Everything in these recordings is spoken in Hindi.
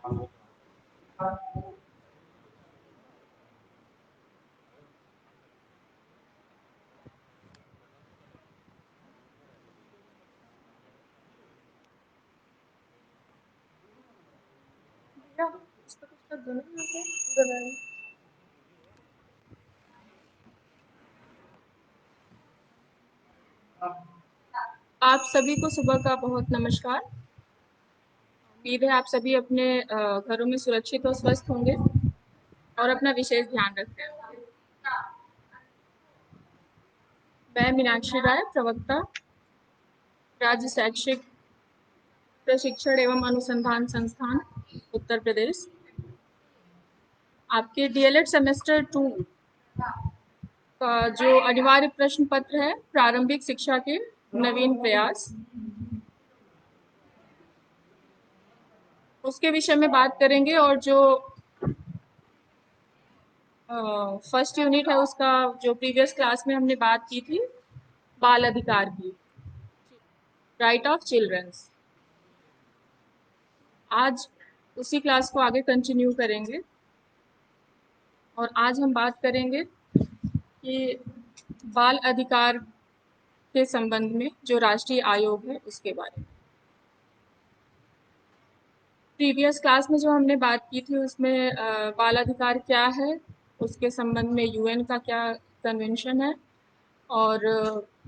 आप सभी को सुबह का बहुत नमस्कार। उम्मीद है आप सभी अपने घरों में सुरक्षित और स्वस्थ होंगे और अपना विशेष ध्यान रखते हैं। मैं मीनाक्षी राय, प्रवक्ता, राज्य शैक्षिक प्रशिक्षण एवं अनुसंधान संस्थान, उत्तर प्रदेश। आपके डीएलएड सेमेस्टर 2 का जो अनिवार्य प्रश्न पत्र है, प्रारंभिक शिक्षा के नवीन प्रयास, उसके विषय में बात करेंगे। और जो फर्स्ट यूनिट है उसका जो प्रीवियस क्लास में हमने बात की थी, बाल अधिकार की, राइट ऑफ चिल्ड्रंस, आज उसी क्लास को आगे कंटिन्यू करेंगे। और आज हम बात करेंगे कि बाल अधिकार के संबंध में जो राष्ट्रीय आयोग है उसके बारे में। प्रीवियस क्लास में जो हमने बात की थी उसमें बाल अधिकार क्या है, उसके संबंध में यूएन का क्या कन्वेंशन है और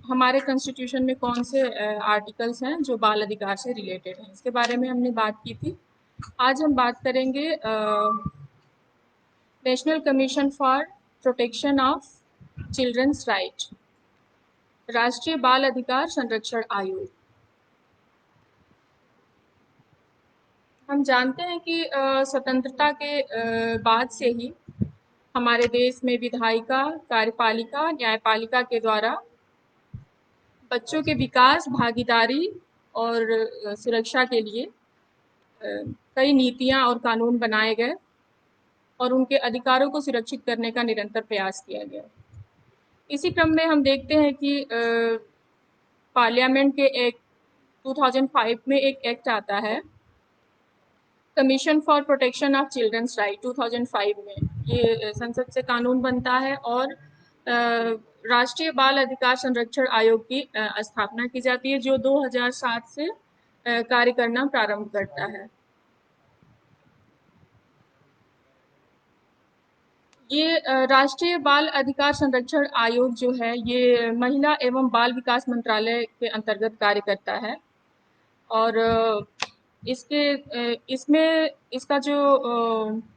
हमारे कॉन्स्टिट्यूशन में कौन से आर्टिकल्स हैं जो बाल अधिकार से रिलेटेड हैं, इसके बारे में हमने बात की थी। आज हम बात करेंगे national commission for protection of childrens right, राष्ट्रीय बाल अधिकार संरक्षण आयोग। हम जानते हैं कि स्वतंत्रता के बाद से ही हमारे देश में विधायिका, कार्यपालिका, न्यायपालिका के द्वारा बच्चों के विकास, भागीदारी और सुरक्षा के लिए कई नीतियां और कानून बनाए गए और उनके अधिकारों को सुरक्षित करने का निरंतर प्रयास किया गया। इसी क्रम में हम देखते हैं कि पार्लियामेंट के एक 2005 में एक एक्ट आता है, commission for protection of childrens right. 2005 में ये संसद से कानून बनता है और राष्ट्रीय बाल अधिकार संरक्षण आयोग की स्थापना की जाती है, जो 2007 से कार्य करना प्रारंभ करता है। ये राष्ट्रीय बाल अधिकार संरक्षण आयोग जो है ये महिला एवं बाल विकास मंत्रालय के अंतर्गत कार्य करता है और इसमें इसका जो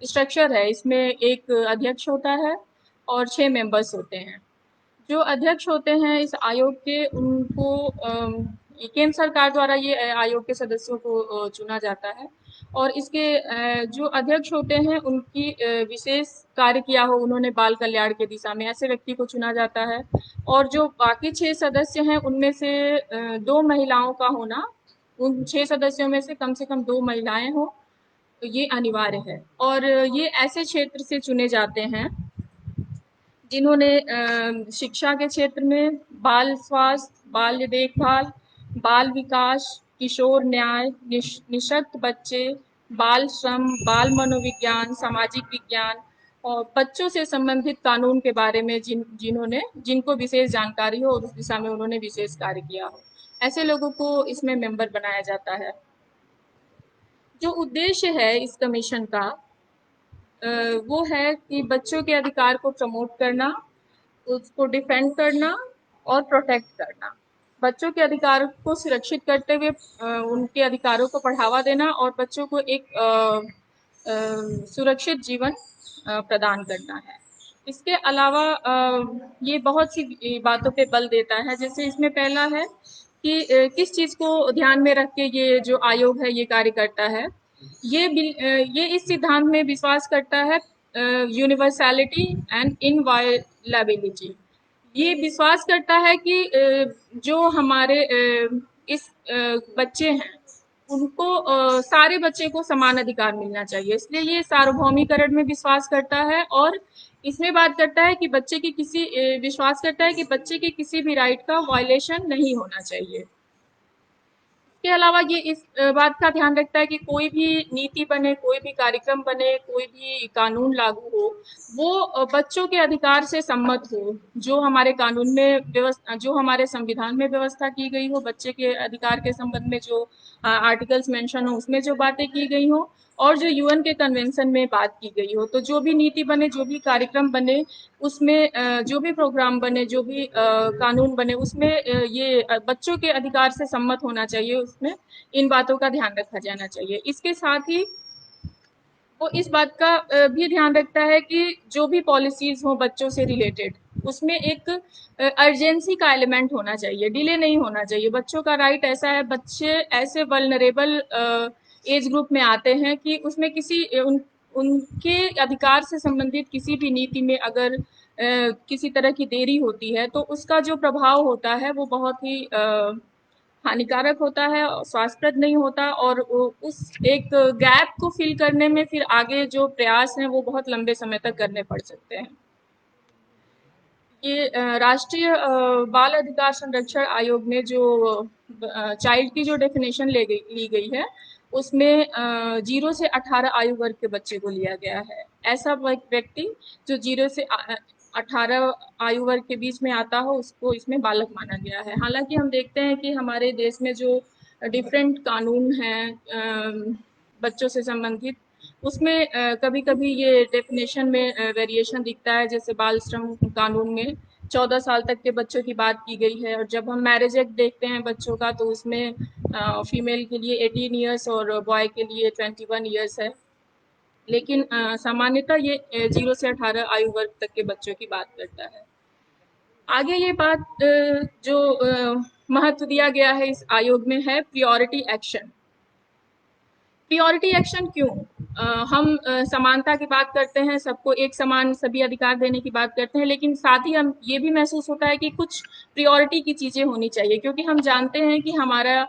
स्ट्रक्चर है, इसमें एक अध्यक्ष होता है और 6 मेंबर्स होते हैं। जो अध्यक्ष होते हैं इस आयोग के, उनको केंद्र सरकार द्वारा ये आयोग के सदस्यों को चुना जाता है और इसके जो अध्यक्ष होते हैं उनकी विशेष कार्य किया हो उन्होंने बाल कल्याण के दिशा में, ऐसे व्यक्ति को चुना जाता है। और जो बाकी 6 सदस्य हैं उनमें से 2 महिलाओं का होना, उन 6 सदस्यों में से कम 2 महिलाएं हो, तो ये अनिवार्य है। और ये ऐसे क्षेत्र से चुने जाते हैं जिन्होंने शिक्षा के क्षेत्र में बाल स्वास्थ्य, बाल देखभाल, बाल विकास, किशोर न्याय, निशक्त बच्चे, बाल श्रम, बाल मनोविज्ञान, सामाजिक विज्ञान और बच्चों से संबंधित कानून के बारे में जिनको विशेष जानकारी हो और उस दिशा में उन्होंने विशेष कार्य किया हो, ऐसे लोगों को इसमें मेंबर बनाया जाता है। जो उद्देश्य है इस कमीशन का वो है कि बच्चों के अधिकार को प्रमोट करना, उसको डिफेंड करना और प्रोटेक्ट करना, बच्चों के अधिकार को सुरक्षित करते हुए उनके अधिकारों को बढ़ावा देना और बच्चों को एक सुरक्षित जीवन प्रदान करना है। इसके अलावा ये बहुत सी बातों पे बल देता है, जैसे इसमें पहला है कि किस चीज़ को ध्यान में रख के ये जो आयोग है ये कार्य करता है। ये इस सिद्धांत में विश्वास करता है यूनिवर्सैलिटी एंड इनवायलेबिलिटी। ये विश्वास करता है कि जो हमारे इस बच्चे हैं उनको सारे बच्चे को समान अधिकार मिलना चाहिए, इसलिए ये सार्वभौमिकरण में विश्वास करता है। और इसमें बात करता है कि विश्वास करता है कि बच्चे के किसी भी राइट का वायलेशन नहीं होना चाहिए। इसके अलावा ये इस बात का ध्यान रखता है कि कोई भी नीति बने, कोई भी कार्यक्रम बने, कोई भी कानून लागू हो, वो बच्चों के अधिकार से सम्मत हो। जो हमारे कानून में जो हमारे संविधान में व्यवस्था की गई हो, बच्चे के अधिकार के संबंध में जो आर्टिकल्स मेंशन हो, उसमें जो बातें की गई हो, और जो यूएन के कन्वेंशन में बात की गई हो। तो जो भी नीति बने, जो भी कार्यक्रम बने, उसमें जो भी प्रोग्राम बने, जो भी कानून बने, उसमें ये बच्चों के अधिकार से सम्मत होना चाहिए। उसमें इन बातों का ध्यान रखा जाना चाहिए। इसके साथ ही वो इस बात का भी ध्यान रखता है कि जो भी पॉलिसीज हो बच्चों से रिलेटेड, उसमें एक अर्जेंसी का एलिमेंट होना चाहिए, डिले नहीं होना चाहिए। बच्चों का राइट ऐसा है, बच्चे ऐसे वल्नरेबल एज ग्रुप में आते हैं कि उसमें उनके अधिकार से संबंधित किसी भी नीति में अगर किसी तरह की देरी होती है, तो उसका जो प्रभाव होता है वो बहुत ही हानिकारक होता है, स्वास्थ्यप्रद नहीं होता, और उस एक गैप को फिल करने में फिर आगे जो प्रयास हैं वो बहुत लंबे समय तक करने पड़ सकते हैं। ये राष्ट्रीय बाल अधिकार संरक्षण आयोग ने जो चाइल्ड की जो डेफिनेशन ली गई है, उसमें 0 से 18 आयु वर्ग के बच्चे को लिया गया है। ऐसा व्यक्ति जो 0 से 18 आयु वर्ग के बीच में आता हो, उसको इसमें बालक माना गया है। हालांकि हम देखते हैं कि हमारे देश में जो डिफरेंट कानून हैं बच्चों से संबंधित, उसमें कभी-कभी ये डेफिनेशन में वेरिएशन दिखता है। जैसे बाल श्रम कानून में 14 साल तक के बच्चों की बात की गई है, और जब हम मैरिज एक्ट देखते हैं बच्चों का, तो उसमें फीमेल के लिए 18 इयर्स और बॉय के लिए 21 इयर्स है। लेकिन सामान्यतः ये 0 से 18 आयु वर्ग तक के बच्चों की बात करता है। आगे ये बात जो महत्व दिया गया है इस आयोग में है प्रियोरिटी एक्शन। प्रियोरिटी एक्शन क्यों? हम समानता की बात करते हैं, सबको एक समान सभी अधिकार देने की बात करते हैं, लेकिन साथ ही हम ये भी महसूस होता है कि कुछ प्रियोरिटी की चीज़ें होनी चाहिए, क्योंकि हम जानते हैं कि हमारा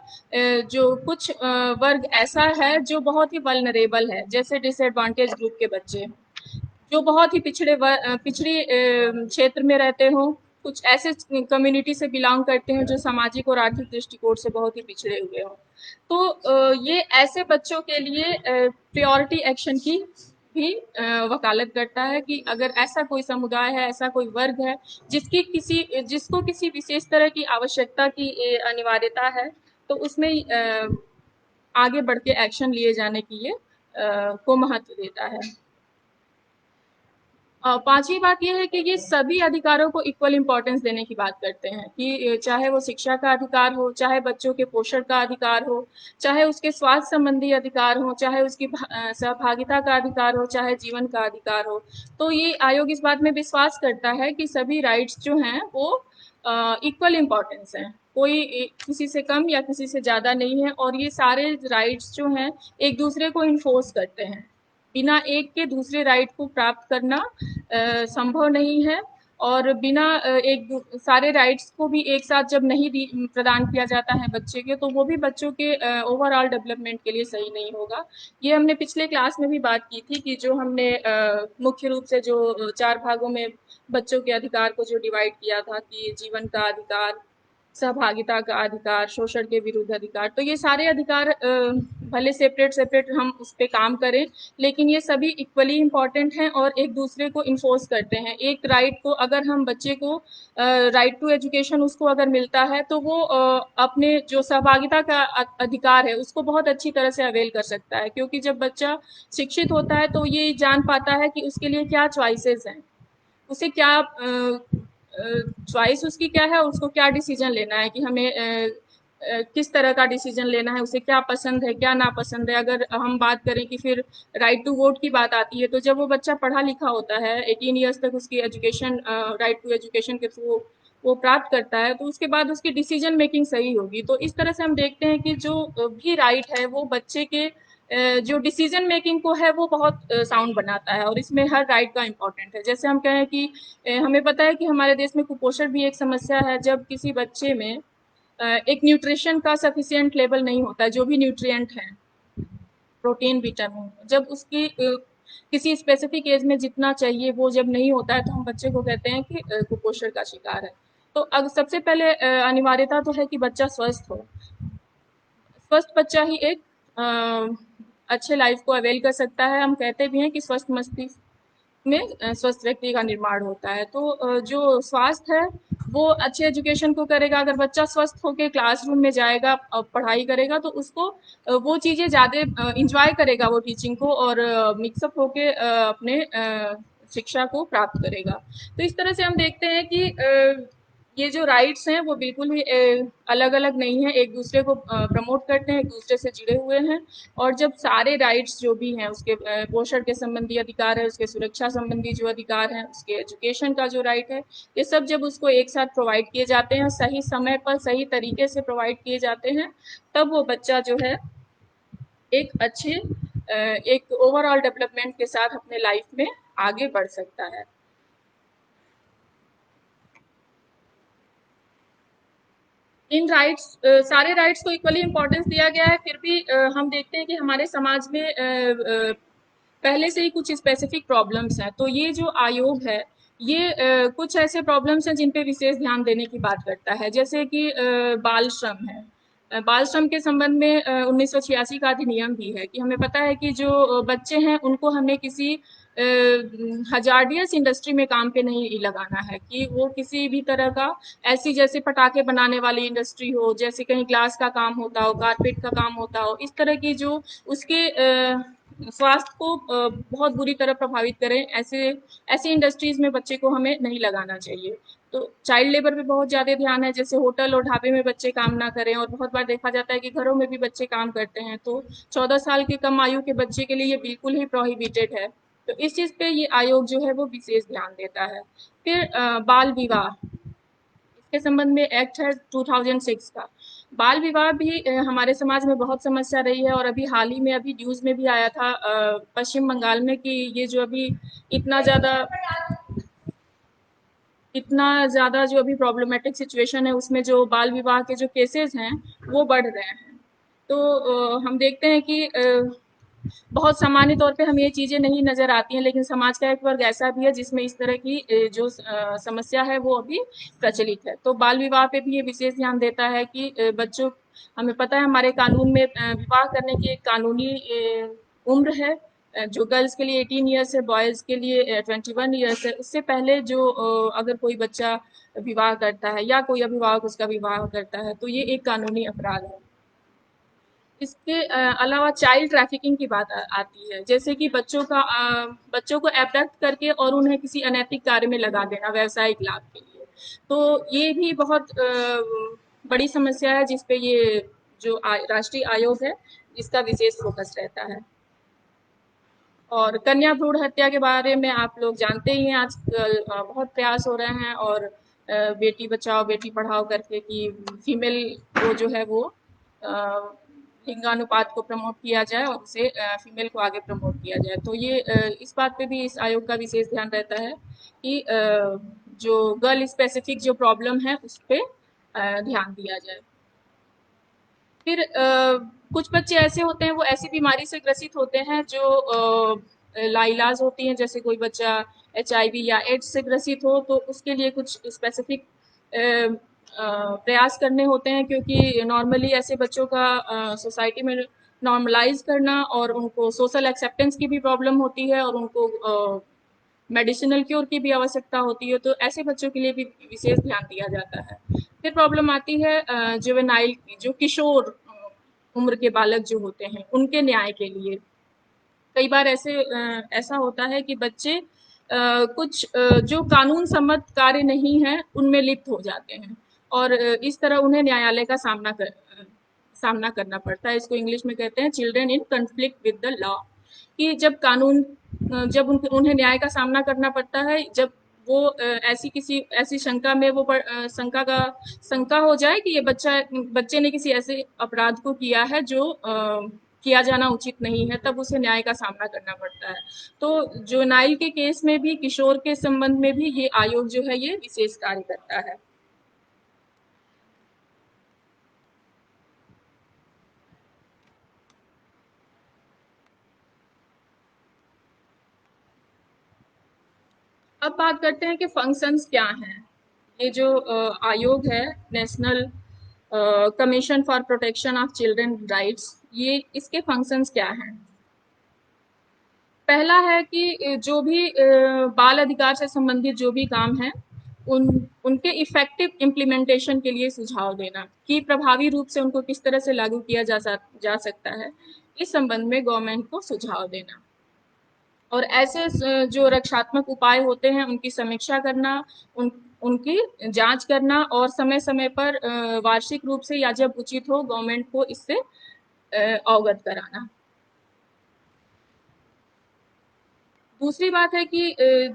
जो कुछ वर्ग ऐसा है जो बहुत ही वल्नरेबल है, जैसे डिसएडवांटेज ग्रुप के बच्चे, जो बहुत ही पिछड़ी क्षेत्र में रहते हो, कुछ ऐसे कम्युनिटी से बिलोंग करते हैं जो सामाजिक और आर्थिक दृष्टिकोण से बहुत ही पिछड़े हुए हों। तो ये ऐसे बच्चों के लिए प्रायोरिटी एक्शन की भी वकालत करता है कि अगर ऐसा कोई समुदाय है, ऐसा कोई वर्ग है जिसको किसी विशेष तरह की आवश्यकता की अनिवार्यता है, तो उसमें आगे बढ़ के एक्शन लिए जाने की ये को महत्व देता है। पांचवी बात यह है कि ये सभी अधिकारों को इक्वल इम्पोर्टेंस देने की बात करते हैं कि चाहे वो शिक्षा का अधिकार हो, चाहे बच्चों के पोषण का अधिकार हो, चाहे उसके स्वास्थ्य संबंधी अधिकार हो, चाहे उसकी सहभागिता का अधिकार हो, चाहे जीवन का अधिकार हो। तो ये आयोग इस बात में विश्वास करता है कि सभी राइट्स जो हैं वो इक्वल इम्पोर्टेंस हैं, कोई किसी से कम या किसी से ज़्यादा नहीं है, और ये सारे राइट्स जो हैं एक दूसरे को इन्फोर्स करते हैं। बिना एक के दूसरे राइट को प्राप्त करना संभव नहीं है, और बिना एक सारे राइट्स को भी एक साथ जब नहीं प्रदान किया जाता है बच्चे के, तो वो भी बच्चों के ओवरऑल डेवलपमेंट के लिए सही नहीं होगा। ये हमने पिछले क्लास में भी बात की थी कि जो हमने मुख्य रूप से जो 4 भागों में बच्चों के अधिकार को जो डिवाइड किया था कि जीवन का अधिकार, सहभागिता का अधिकार, शोषण के विरुद्ध अधिकार, तो ये सारे अधिकार भले सेपरेट सेपरेट हम उस पर काम करें, लेकिन ये सभी इक्वली इम्पॉर्टेंट हैं और एक दूसरे को इन्फोर्स करते हैं। एक राइट को अगर हम बच्चे को राइट टू एजुकेशन उसको अगर मिलता है, तो वो अपने जो सहभागिता का अधिकार है उसको बहुत अच्छी तरह से अवेल कर सकता है, क्योंकि जब बच्चा शिक्षित होता है तो ये जान पाता है कि उसके लिए क्या चॉइसेस हैं, उसे क्या चॉइस उसकी क्या है, उसको क्या डिसीजन लेना है कि हमें किस तरह का डिसीजन लेना है, उसे क्या पसंद है, क्या नापसंद है। अगर हम बात करें कि फिर राइट टू वोट की बात आती है, तो जब वो बच्चा पढ़ा लिखा होता है, 18 ईयर्स तक उसकी एजुकेशन राइट टू एजुकेशन के थ्रू वो प्राप्त करता है, तो उसके बाद उसकी डिसीजन मेकिंग सही होगी। तो इस तरह से हम देखते हैं कि जो भी राइट है वो बच्चे के जो डिसीजन मेकिंग को है वो बहुत साउंड बनाता है, और इसमें हर राइट का इम्पोर्टेंट है। जैसे हम कहें कि हमें पता है कि हमारे देश में कुपोषण भी एक समस्या है। जब किसी बच्चे में एक न्यूट्रिशन का सफिशिएंट लेवल नहीं होता है, जो भी न्यूट्रिएंट हैं, प्रोटीन, विटामिन, जब उसकी किसी स्पेसिफिक एज में जितना चाहिए वो जब नहीं होता है, तो हम बच्चे को कहते हैं कि कुपोषण का शिकार है। तो अब सबसे पहले अनिवार्यता तो है कि बच्चा स्वस्थ हो। स्वस्थ बच्चा ही एक अच्छे लाइफ को अवेल कर सकता है। हम कहते भी हैं कि स्वस्थ मस्तिष्क में स्वस्थ व्यक्ति का निर्माण होता है। तो जो स्वास्थ्य है वो अच्छे एजुकेशन को करेगा। अगर बच्चा स्वस्थ होकर क्लासरूम में जाएगा पढ़ाई करेगा तो उसको वो चीज़ें ज़्यादा इंजॉय करेगा वो टीचिंग को, और मिक्सअप होके अपने शिक्षा को प्राप्त करेगा। तो इस तरह से हम देखते हैं कि ये जो राइट्स हैं वो बिल्कुल भी अलग अलग नहीं है, एक दूसरे को प्रमोट करते हैं, एक दूसरे से जुड़े हुए हैं। और जब सारे राइट्स जो भी हैं, उसके पोषण के संबंधी अधिकार है, उसके सुरक्षा संबंधी जो अधिकार हैं, उसके एजुकेशन का जो राइट है, ये सब जब उसको एक साथ प्रोवाइड किए जाते हैं, सही समय पर सही तरीके से प्रोवाइड किए जाते हैं, तब वो बच्चा जो है एक अच्छे एक ओवरऑल डेवलपमेंट के साथ अपने लाइफ में आगे बढ़ सकता है। इन राइट्स सारे राइट्स को इक्वली इम्पोर्टेंस दिया गया है, फिर भी हम देखते हैं कि हमारे समाज में पहले से ही कुछ स्पेसिफिक प्रॉब्लम्स हैं। तो ये जो आयोग है, ये कुछ ऐसे प्रॉब्लम्स हैं जिन पे विशेष ध्यान देने की बात करता है, जैसे कि बाल श्रम है। बाल श्रम के संबंध में 1986 का अधिनियम भी है कि हमें पता है कि जो बच्चे हैं उनको हमें किसी हजार्डियस इंडस्ट्री में काम पे नहीं लगाना है, कि वो किसी भी तरह का ऐसी जैसे पटाखे बनाने वाली इंडस्ट्री हो, जैसे कहीं ग्लास का काम होता हो, कारपेट का काम होता हो, इस तरह की जो उसके स्वास्थ्य को बहुत बुरी तरह प्रभावित करें, ऐसे ऐसी इंडस्ट्रीज में बच्चे को हमें नहीं लगाना चाहिए। तो चाइल्ड लेबर पे बहुत ज़्यादा ध्यान है, जैसे होटल और ढाबे में बच्चे काम ना करें, और बहुत बार देखा जाता है कि घरों में भी बच्चे काम करते हैं। तो 14 साल के कम आयु के बच्चे के लिए ये बिल्कुल ही प्रोहिबिटेड है। तो इस चीज़ पे ये आयोग जो है वो विशेष ध्यान देता है। फिर बाल विवाह के संबंध में एक्ट है 2006 का। बाल विवाह भी हमारे समाज में बहुत समस्या रही है, और अभी हाल ही में अभी न्यूज़ में भी आया था पश्चिम बंगाल में कि ये जो अभी इतना ज़्यादा इतना ज़्यादा जो अभी प्रॉब्लमेटिक सिचुएशन है, उसमें जो बाल विवाह के जो केसेस हैं वो बढ़ रहे हैं। तो हम देखते हैं कि बहुत सामान्य तौर पे हमें ये चीज़ें नहीं नज़र आती हैं, लेकिन समाज का एक वर्ग ऐसा भी है जिसमें इस तरह की जो समस्या है वो अभी प्रचलित है। तो बाल विवाह पे भी ये विशेष ध्यान देता है कि बच्चों हमें पता है हमारे कानून में विवाह करने की एक कानूनी उम्र है, जो गर्ल्स के लिए 18 ईयर्स है, बॉयज़ के लिए 21 ईयर्स है। उससे पहले जो अगर कोई बच्चा विवाह करता है या कोई अभिभावक उसका विवाह करता है तो ये एक कानूनी अपराध है। इसके अलावा चाइल्ड ट्रैफिकिंग की बात आती है, जैसे कि बच्चों को एबडक्ट करके और उन्हें किसी अनैतिक कार्य में लगा देना व्यावसायिक लाभ के लिए। तो ये भी बहुत बड़ी समस्या है जिस पे ये जो राष्ट्रीय आयोग है इसका विशेष फोकस रहता है। और कन्या भ्रूण हत्या के बारे में आप लोग जानते ही हैं, आजकल बहुत प्रयास हो रहे हैं, और बेटी बचाओ बेटी पढ़ाओ करके कि फीमेल को जो है वो लिंगानुपात को प्रमोट किया जाए और उसे फीमेल को आगे प्रमोट किया जाए। तो ये इस बात पे भी इस आयोग का विशेष ध्यान रहता है कि जो गर्ल स्पेसिफिक जो प्रॉब्लम है उस पे ध्यान दिया जाए। फिर कुछ बच्चे ऐसे होते हैं, वो ऐसी बीमारी से ग्रसित होते हैं जो लाइलाज होती हैं, जैसे कोई बच्चा HIV या एड्स से ग्रसित हो तो उसके लिए कुछ स्पेसिफिक प्रयास करने होते हैं, क्योंकि नॉर्मली ऐसे बच्चों का सोसाइटी में नॉर्मलाइज करना और उनको सोशल एक्सेप्टेंस की भी प्रॉब्लम होती है, और उनको मेडिसिनल क्योर की भी आवश्यकता होती है। तो ऐसे बच्चों के लिए भी विशेष ध्यान दिया जाता है। फिर प्रॉब्लम आती है जुवेनाइल की, जो किशोर उम्र के बालक जो होते हैं उनके न्याय के लिए। कई बार ऐसा होता है कि बच्चे कुछ जो कानून सम्मत कार्य नहीं है उनमें लिप्त हो जाते हैं, और इस तरह उन्हें न्यायालय का सामना करना पड़ता है। इसको इंग्लिश में कहते हैं children in conflict with the law. कि जब कानून जब उन्हें न्याय का सामना करना पड़ता है, जब वो ऐसी शंका में शंका हो जाए कि ये बच्चे ने किसी ऐसे अपराध को किया है जो किया जाना उचित नहीं है, तब उसे न्याय का सामना करना पड़ता है। तो जुवेनाइल के केस में भी, किशोर के संबंध में भी ये आयोग जो है ये विशेष कार्य करता है। अब बात करते हैं कि फंक्शंस क्या हैं। ये जो आयोग है, national commission for protection of children rights, ये इसके फंक्शंस क्या हैं? पहला है कि जो भी बाल अधिकार से संबंधित जो भी काम है, उनके इफेक्टिव इम्प्लीमेंटेशन के लिए सुझाव देना कि प्रभावी रूप से उनको किस तरह से लागू किया जा सकता है, इस संबंध में गवर्नमेंट को सुझाव देना। और ऐसे जो रक्षात्मक उपाय होते हैं उनकी समीक्षा करना, उनकी जांच करना और समय समय पर वार्षिक रूप से या जब उचित हो गवर्नमेंट को इससे अवगत कराना। दूसरी बात है कि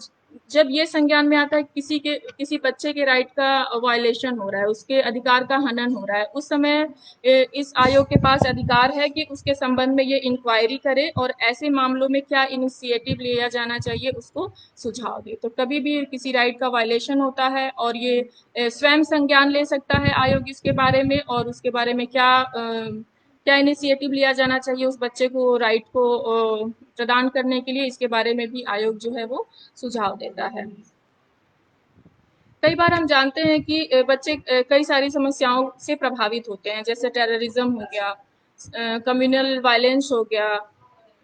जब ये संज्ञान में आता है किसी बच्चे के राइट का वायलेशन हो रहा है, उसके अधिकार का हनन हो रहा है, उस समय इस आयोग के पास अधिकार है कि उसके संबंध में ये इंक्वायरी करे और ऐसे मामलों में क्या इनिशिएटिव लिया जाना चाहिए उसको सुझाव दे। तो कभी भी किसी राइट का वायलेशन होता है और ये स्वयं संज्ञान ले सकता है आयोग इसके बारे में, और उसके बारे में क्या इनिशिएटिव लिया जाना चाहिए उस बच्चे को राइट को प्रदान करने के लिए, इसके बारे में भी आयोग जो है वो सुझाव देता है। कई बार हम जानते हैं कि बच्चे कई सारी समस्याओं से प्रभावित होते हैं, जैसे टेररिज्म हो गया, कम्युनल वायलेंस हो गया,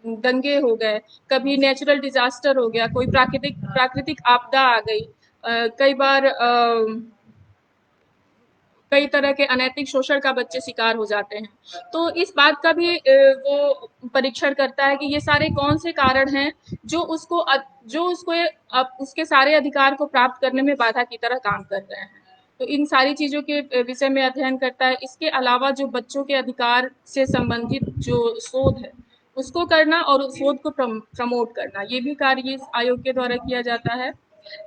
दंगे हो गए, कभी नेचुरल डिजास्टर हो गया, कोई प्राकृतिक आपदा आ गई, कई बार कई तरह के अनैतिक शोषण का बच्चे शिकार हो जाते हैं। तो इस बात का भी वो परीक्षण करता है कि ये सारे कौन से कारण हैं जो उसको उसके सारे अधिकार को प्राप्त करने में बाधा की तरह काम कर रहे हैं। तो इन सारी चीजों के विषय में अध्ययन करता है। इसके अलावा जो बच्चों के अधिकार से संबंधित जो शोध है उसको करना और उस शोध को प्रमोट करना, ये भी कार्य इस आयोग के द्वारा किया जाता है।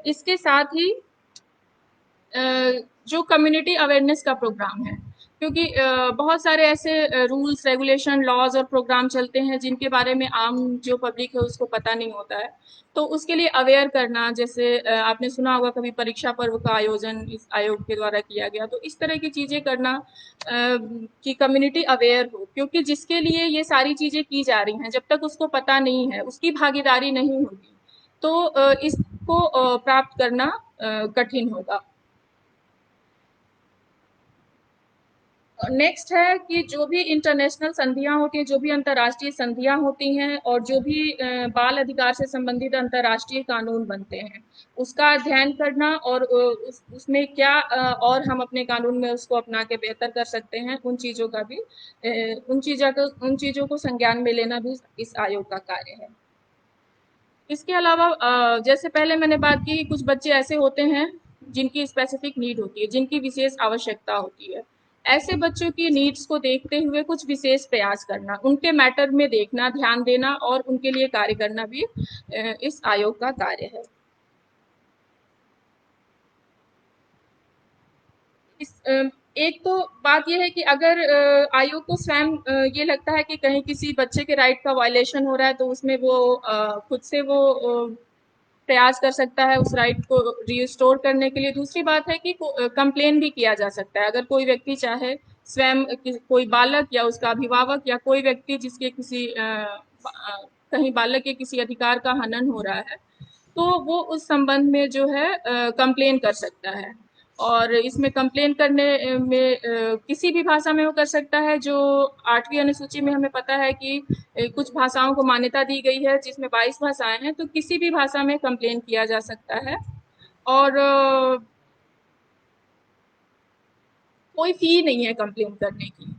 इसके साथ ही जो कम्युनिटी अवेयरनेस का प्रोग्राम है, क्योंकि बहुत सारे ऐसे रूल्स रेगुलेशन लॉज और प्रोग्राम चलते हैं जिनके बारे में आम जो पब्लिक है उसको पता नहीं होता है, तो उसके लिए अवेयर करना, जैसे आपने सुना होगा कभी परीक्षा पर्व का आयोजन इस आयोग के द्वारा किया गया, तो इस तरह की चीजें करना कि कम्युनिटी अवेयर हो, क्योंकि जिसके लिए ये सारी चीजें की जा रही हैं जब तक उसको पता नहीं है, उसकी भागीदारी नहीं होगी, तो इसको प्राप्त करना कठिन होगा। नेक्स्ट है कि जो भी इंटरनेशनल संधियां होती हैं, जो भी अंतर्राष्ट्रीय संधियां होती हैं और जो भी बाल अधिकार से संबंधित अंतर्राष्ट्रीय कानून बनते हैं उसका अध्ययन करना और उसमें क्या और हम अपने कानून में उसको अपना के बेहतर कर सकते हैं, उन चीज़ों का भी उन चीज़ों को संज्ञान में लेना भी इस आयोग का कार्य है। इसके अलावा जैसे पहले मैंने बात की, कुछ बच्चे ऐसे होते हैं जिनकी स्पेसिफिक नीड होती है, जिनकी विशेष आवश्यकता होती है। ऐसे बच्चों की नीड्स को देखते हुए कुछ विशेष प्रयास करना, उनके मैटर में देखना, ध्यान देना और उनके लिए कार्य करना भी इस आयोग का कार्य है। एक तो बात यह है कि अगर आयोग को स्वयं ये लगता है कि कहीं किसी बच्चे के राइट का वायलेशन हो रहा है, तो उसमें वो खुद से वो प्रयास कर सकता है उस राइट को रिस्टोर करने के लिए। दूसरी बात है कि कंप्लेन भी किया जा सकता है, अगर कोई व्यक्ति चाहे स्वयं कोई बालक या उसका अभिभावक या कोई व्यक्ति जिसके कहीं बालक के किसी अधिकार का हनन हो रहा है, तो वो उस संबंध में जो है कंप्लेन कर सकता है। और इसमें कंप्लेन करने में किसी भी भाषा में वो कर सकता है। जो 8वीं अनुसूची में हमें पता है कि कुछ भाषाओं को मान्यता दी गई है जिसमें 22 भाषाएं हैं, तो किसी भी भाषा में कंप्लेन किया जा सकता है। और कोई फी नहीं है कंप्लेन करने की,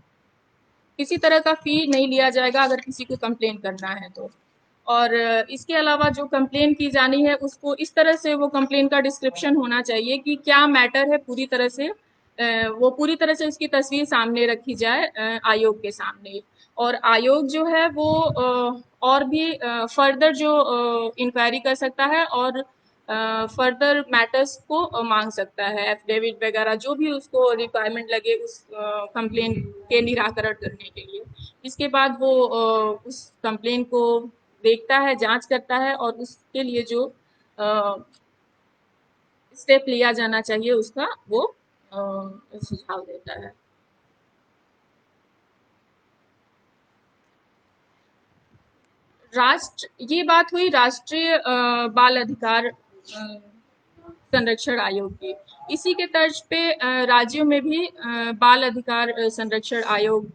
किसी तरह का फी नहीं लिया जाएगा अगर किसी को कंप्लेन करना है तो। और इसके अलावा जो कंप्लेन की जानी है उसको इस तरह से वो कंप्लेन का डिस्क्रिप्शन होना चाहिए कि क्या मैटर है, पूरी तरह से वो पूरी तरह से उसकी तस्वीर सामने रखी जाए आयोग के सामने। और आयोग जो है वो और भी फर्दर जो इंक्वायरी कर सकता है और फर्दर मैटर्स को मांग सकता है, एफिडेविट वगैरह जो भी उसको रिक्वायरमेंट लगे उस कंप्लेन के निराकरण करने के लिए। इसके बाद वो उस कंप्लेन को देखता है, जांच करता है और उसके लिए जो स्टेप लिया जाना चाहिए उसका वो सुझाव देता है। ये बात हुई राष्ट्रीय बाल अधिकार संरक्षण आयोग की। इसी के तर्ज पे राज्यों में भी बाल अधिकार संरक्षण आयोग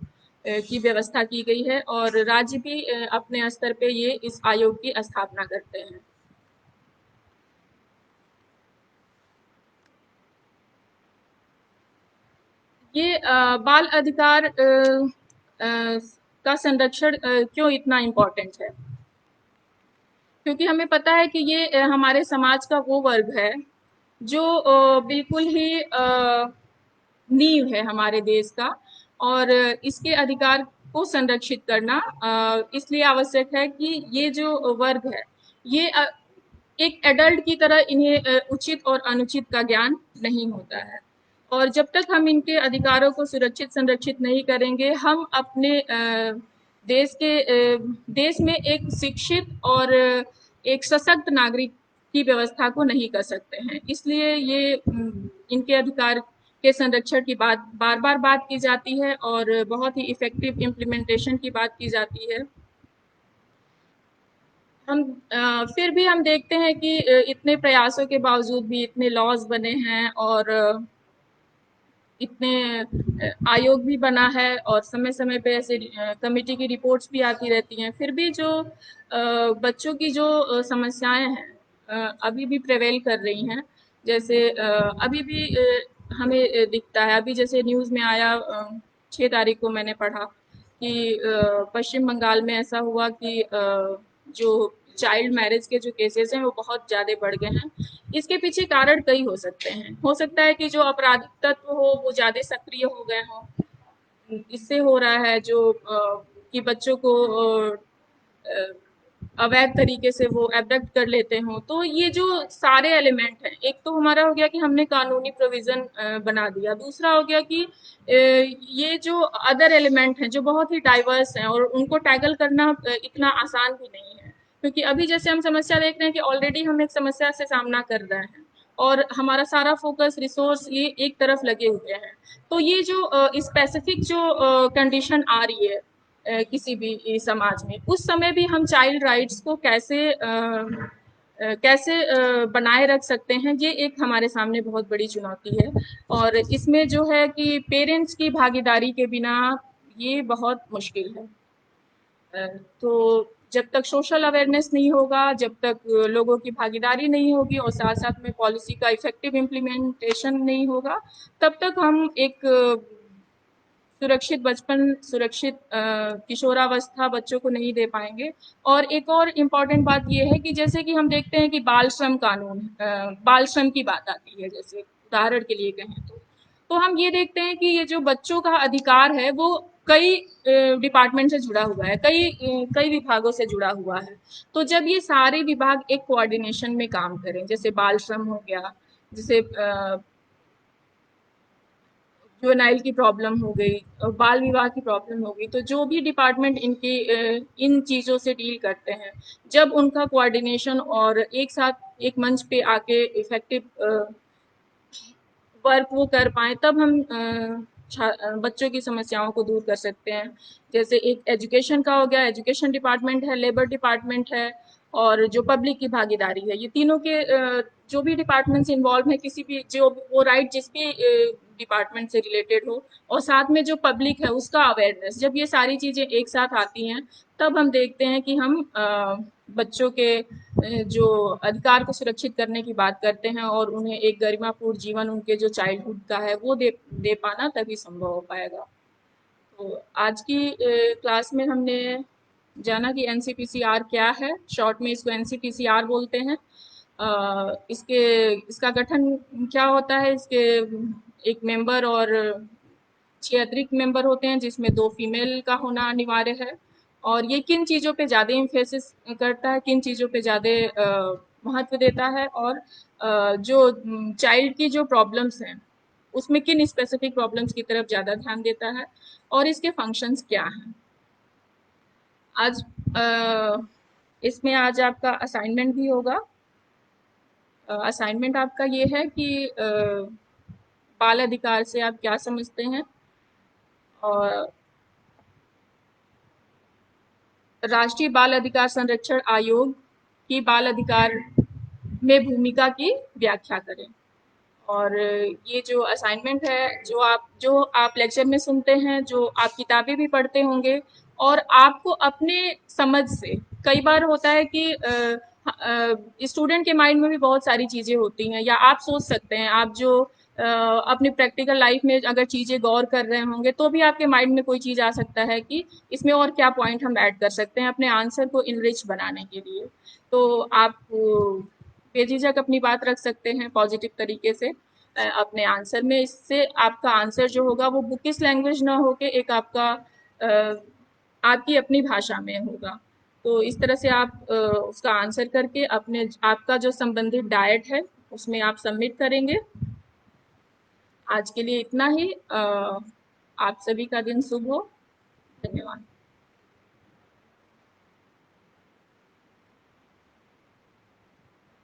की व्यवस्था की गई है और राज्य भी अपने स्तर पे ये इस आयोग की स्थापना करते हैं। ये बाल अधिकार का संरक्षण क्यों इतना इम्पोर्टेंट है? क्योंकि हमें पता है कि ये हमारे समाज का वो वर्ग है जो बिल्कुल ही नींव है हमारे देश का और इसके अधिकार को संरक्षित करना इसलिए आवश्यक है कि ये जो वर्ग है ये एक एडल्ट की तरह इन्हें उचित और अनुचित का ज्ञान नहीं होता है और जब तक हम इनके अधिकारों को सुरक्षित संरक्षित नहीं करेंगे हम अपने देश में एक शिक्षित और एक सशक्त नागरिक की व्यवस्था को नहीं कर सकते हैं। इसलिए ये इनके अधिकार के संरक्षण की बात बार बार बात की जाती है और बहुत ही इफेक्टिव इम्प्लीमेंटेशन की बात की जाती है। हम फिर भी हम देखते हैं कि इतने प्रयासों के बावजूद भी इतने लॉज बने हैं और इतने आयोग भी बना है और समय समय पे ऐसे कमेटी की रिपोर्ट्स भी आती रहती हैं फिर भी जो बच्चों की जो समस्याएं हैं अभी भी प्रेवेल कर रही हैं। जैसे अभी भी हमें दिखता है अभी जैसे न्यूज़ में आया 6 तारीख को मैंने पढ़ा कि पश्चिम बंगाल में ऐसा हुआ कि जो चाइल्ड मैरिज के जो केसेस हैं वो बहुत ज़्यादा बढ़ गए हैं। इसके पीछे कारण कई हो सकते हैं। हो सकता है कि जो आपराधिक तत्व हो वो ज़्यादा सक्रिय हो गए हों। इससे हो रहा है जो कि बच्चों को अ, अवैध तरीके से वो एबडक्ट कर लेते हों। तो ये जो सारे एलिमेंट हैं, एक तो हमारा हो गया कि हमने कानूनी प्रोविज़न बना दिया। दूसरा हो गया कि ये जो अदर एलिमेंट हैं, जो बहुत ही डाइवर्स हैं और उनको टैकल करना इतना आसान भी नहीं है। क्योंकि अभी जैसे हम समस्या देख रहे हैं कि ऑलरेडी हम एक समस्या से सामना कर रहे हैं और हमारा सारा फोकस रिसोर्स ये एक तरफ लगे हुए हैं। तो ये जो स्पेसिफिक जो कंडीशन आ रही है किसी भी समाज में उस समय भी हम चाइल्ड राइट्स को कैसे बनाए रख सकते हैं ये एक हमारे सामने बहुत बड़ी चुनौती है और इसमें जो है कि पेरेंट्स की भागीदारी के बिना ये बहुत मुश्किल है। तो जब तक सोशल अवेयरनेस नहीं होगा, जब तक लोगों की भागीदारी नहीं होगी और साथ-साथ में पॉलिसी का इफ़ेक्टिव इम्प्लीमेंटेशन नहीं होगा, तब तक हम एक सुरक्षित बचपन, सुरक्षित किशोरावस्था बच्चों को नहीं दे पाएँगे। और एक और इम्पॉर्टेंट बात ये है कि जैसे कि हम देखते हैं कि बाल श्रम कानून बाल श्रम की बात आती है जैसे उदाहरण के लिए कहें तो हम ये देखते हैं कि ये जो बच्चों का अधिकार है वो कई डिपार्टमेंट से जुड़ा हुआ है, कई विभागों से जुड़ा हुआ है। तो जब ये सारे विभाग एक कोऑर्डिनेशन में काम करें, जैसे बाल श्रम हो गया, जैसे जुवेनाइल की प्रॉब्लम हो गई और बाल विवाह की प्रॉब्लम हो गई, तो जो भी डिपार्टमेंट इनकी इन चीज़ों से डील करते हैं, जब उनका कोऑर्डिनेशन और एक साथ एक मंच पे आके इफ़ेक्टिव वर्क वो कर पाएँ तब हम बच्चों की समस्याओं को दूर कर सकते हैं। जैसे एक एजुकेशन का हो गया, एजुकेशन डिपार्टमेंट है, लेबर डिपार्टमेंट है और जो पब्लिक की भागीदारी है। ये तीनों के जो भी डिपार्टमेंट्स इन्वॉल्व हैं किसी भी जो वो राइट जिस भी डिपार्टमेंट से रिलेटेड हो और साथ में जो पब्लिक है उसका अवेयरनेस, जब ये सारी चीज़ें एक साथ आती हैं तब हम देखते हैं कि हम बच्चों के जो अधिकार को सुरक्षित करने की बात करते हैं और उन्हें एक गरिमापूर्ण जीवन उनके जो चाइल्डहुड का है वो दे दे पाना तभी संभव हो पाएगा। तो आज की क्लास में हमने जाना कि एनसीपीसीआर क्या है, शॉर्ट में इसको एनसीपीसीआर बोलते हैं। इसका गठन क्या होता है, इसके एक मेंबर और 6 अतिरिक्त मेंबर होते हैं जिसमें 2 फीमेल का होना अनिवार्य है और ये किन चीज़ों पे ज़्यादा एम्फेसिस करता है, किन चीज़ों पे ज़्यादा महत्व देता है और जो चाइल्ड की जो प्रॉब्लम्स हैं उसमें किन स्पेसिफिक प्रॉब्लम्स की तरफ ज़्यादा ध्यान देता है और इसके फंक्शंस क्या हैं। आज इसमें आज आपका असाइनमेंट भी होगा। असाइनमेंट आपका ये है कि बाल अधिकार से आप क्या समझते हैं और राष्ट्रीय बाल अधिकार संरक्षण आयोग की बाल अधिकार में भूमिका की व्याख्या करें। और ये जो असाइनमेंट है, जो आप लेक्चर में सुनते हैं, जो आप किताबें भी पढ़ते होंगे, और आपको अपने समझ से, कई बार होता है कि स्टूडेंट के माइंड में भी बहुत सारी चीज़ें होती हैं, या आप सोच सकते हैं, आप जो अपनी प्रैक्टिकल लाइफ में अगर चीज़ें गौर कर रहे होंगे तो भी आपके माइंड में कोई चीज़ आ सकता है कि इसमें और क्या पॉइंट हम ऐड कर सकते हैं अपने आंसर को इनरिच बनाने के लिए। तो आप बेझिझक अपनी बात रख सकते हैं पॉजिटिव तरीके से अपने आंसर में। इससे आपका आंसर जो होगा वो बुकिश लैंग्वेज ना होके एक आपका आपकी अपनी भाषा में होगा। तो इस तरह से आप उसका आंसर करके अपने आपका जो संबंधित डाइट है उसमें आप सबमिट करेंगे। आज के लिए इतना ही। आप सभी का दिन शुभ हो। धन्यवाद।